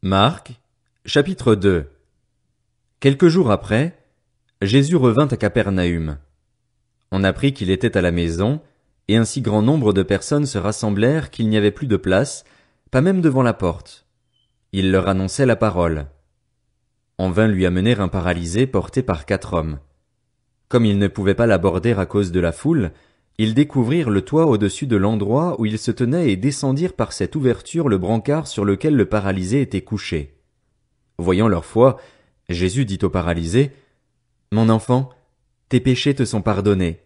Marc, chapitre 2. Quelques jours après, Jésus revint à Capernaüm. On apprit qu'il était à la maison, et un si grand nombre de personnes se rassemblèrent qu'il n'y avait plus de place, pas même devant la porte. Il leur annonçait la parole. On vint lui amener un paralysé porté par 4 hommes. Comme ils ne pouvaient pas l'aborder à cause de la foule, ils découvrirent le toit au-dessus de l'endroit où il se tenait et descendirent par cette ouverture le brancard sur lequel le paralysé était couché. Voyant leur foi, Jésus dit au paralysé, « Mon enfant, tes péchés te sont pardonnés. »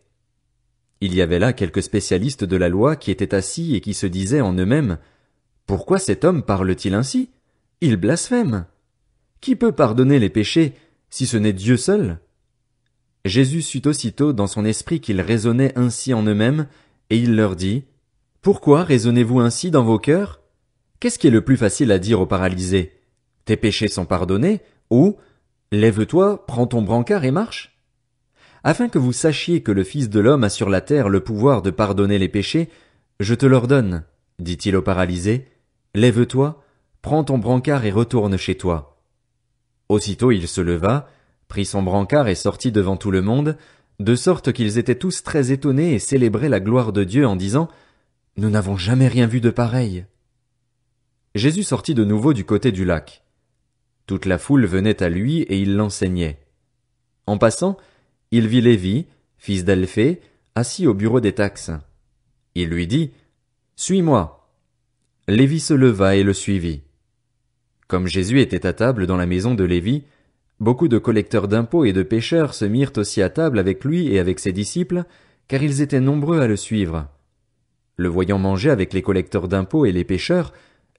Il y avait là quelques spécialistes de la loi qui étaient assis et qui se disaient en eux-mêmes, « Pourquoi cet homme parle-t-il ainsi? Il blasphème. Qui peut pardonner les péchés, si ce n'est Dieu seul? » Jésus sut aussitôt dans son esprit qu'ils raisonnaient ainsi en eux-mêmes, et il leur dit, « Pourquoi raisonnez-vous ainsi dans vos cœurs? Qu'est-ce qui est le plus facile à dire au paralysé? Tes péchés sont pardonnés, ou lève-toi, prends ton brancard et marche? Afin que vous sachiez que le Fils de l'homme a sur la terre le pouvoir de pardonner les péchés, je te l'ordonne, dit-il au paralysé, lève-toi, prends ton brancard et retourne chez toi. Aussitôt il se leva, prit son brancard et sortit devant tout le monde, de sorte qu'ils étaient tous très étonnés et célébraient la gloire de Dieu en disant, Nous n'avons jamais rien vu de pareil. Jésus sortit de nouveau du côté du lac. Toute la foule venait à lui et il l'enseignait. En passant, il vit Lévi, fils d'Alphée, assis au bureau des taxes. Il lui dit, Suis-moi. Lévi se leva et le suivit. Comme Jésus était à table dans la maison de Lévi, beaucoup de collecteurs d'impôts et de pêcheurs se mirent aussi à table avec lui et avec ses disciples, car ils étaient nombreux à le suivre. Le voyant manger avec les collecteurs d'impôts et les pêcheurs,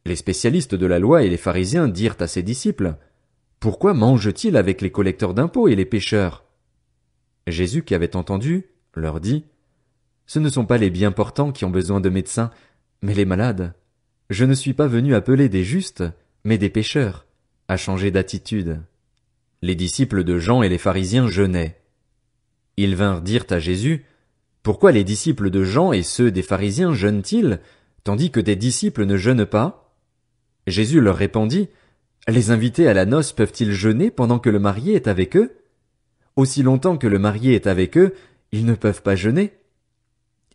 les spécialistes de la loi et les pharisiens dirent à ses disciples, « Pourquoi mange-t-il avec les collecteurs d'impôts et les pêcheurs ?» Jésus, qui avait entendu, leur dit, « Ce ne sont pas les bien portants qui ont besoin de médecins, mais les malades. Je ne suis pas venu appeler des justes, mais des pécheurs, à changer d'attitude. » Les disciples de Jean et les pharisiens jeûnaient. Ils vinrent dire à Jésus, « Pourquoi les disciples de Jean et ceux des pharisiens jeûnent-ils, tandis que tes disciples ne jeûnent pas? » Jésus leur répondit, « Les invités à la noce peuvent-ils jeûner pendant que le marié est avec eux? Aussi longtemps que le marié est avec eux, ils ne peuvent pas jeûner.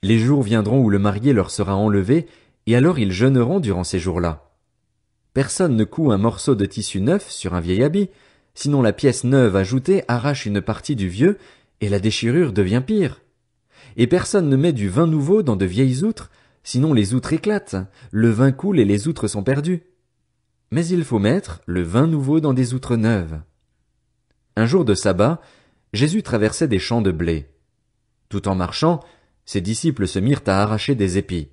Les jours viendront où le marié leur sera enlevé, et alors ils jeûneront durant ces jours-là. Personne ne coud un morceau de tissu neuf sur un vieil habit, sinon la pièce neuve ajoutée arrache une partie du vieux, et la déchirure devient pire. Et personne ne met du vin nouveau dans de vieilles outres, sinon les outres éclatent, le vin coule et les outres sont perdues. Mais il faut mettre le vin nouveau dans des outres neuves. » Un jour de sabbat, Jésus traversait des champs de blé. Tout en marchant, ses disciples se mirent à arracher des épis.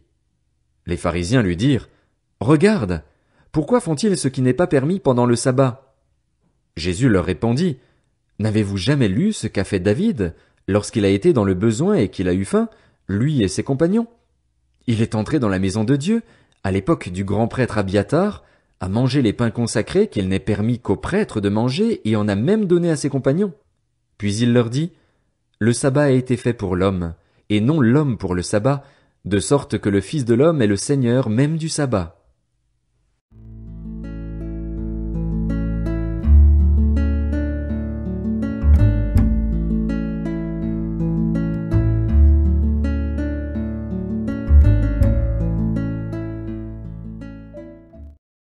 Les pharisiens lui dirent, « Regarde, pourquoi font-ils ce qui n'est pas permis pendant le sabbat? » Jésus leur répondit, « N'avez-vous jamais lu ce qu'a fait David, lorsqu'il a été dans le besoin et qu'il a eu faim, lui et ses compagnons? Il est entré dans la maison de Dieu, à l'époque du grand prêtre Abiatar, a mangé les pains consacrés qu'il n'est permis qu'aux prêtres de manger et en a même donné à ses compagnons. Puis il leur dit, « Le sabbat a été fait pour l'homme, et non l'homme pour le sabbat, de sorte que le Fils de l'homme est le Seigneur même du sabbat. »